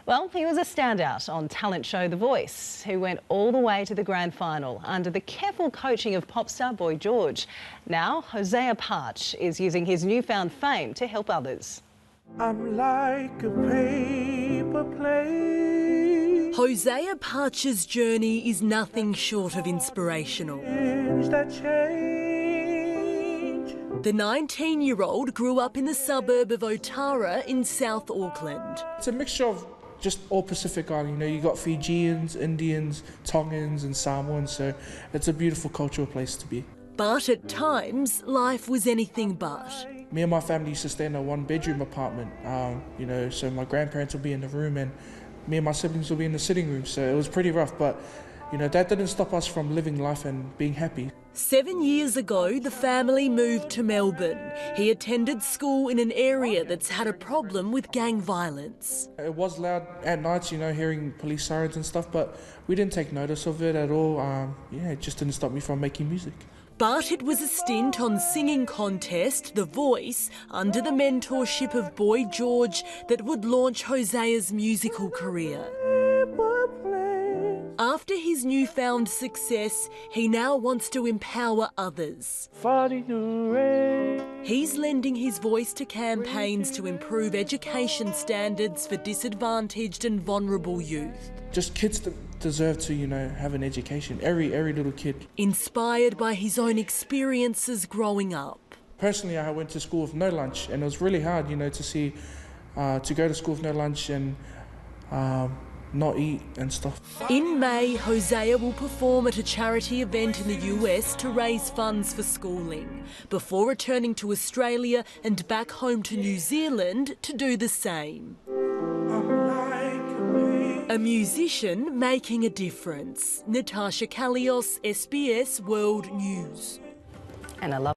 Well, he was a standout on talent show The Voice, who went all the way to the grand final under the careful coaching of pop star Boy George. Now, Hoseah Partsch is using his newfound fame to help others. I'm like a paper plane. Hoseah Partsch's journey is nothing short of inspirational. The 19-year-old grew up in the suburb of Otara in South Auckland. It's a mixture of just all Pacific Island, you know, you got Fijians, Indians, Tongans and Samoans, so it's a beautiful cultural place to be. But at times, life was anything but. Me and my family used to stay in a one-bedroom apartment, you know, so my grandparents would be in the room and me and my siblings would be in the sitting room, so it was pretty rough, but you know, that didn't stop us from living life and being happy. 7 years ago, the family moved to Melbourne. He attended school in an area that's had a problem with gang violence. It was loud at nights, you know, hearing police sirens and stuff, but we didn't take notice of it at all. Yeah, it just didn't stop me from making music. But it was a stint on singing contest, The Voice, under the mentorship of Boy George, that would launch Hoseah's musical career. After his newfound success, he now wants to empower others. He's lending his voice to campaigns to improve education standards for disadvantaged and vulnerable youth. Just kids that deserve to, you know, have an education. Every little kid. Inspired by his own experiences growing up. Personally, I went to school with no lunch, and it was really hard, you know, to go to school with no lunch and not eat and stuff. In May, Hoseah will perform at a charity event in the US to raise funds for schooling, before returning to Australia and back home to New Zealand to do the same. A musician making a difference. Natarsha Kallios, SBS World News. And I love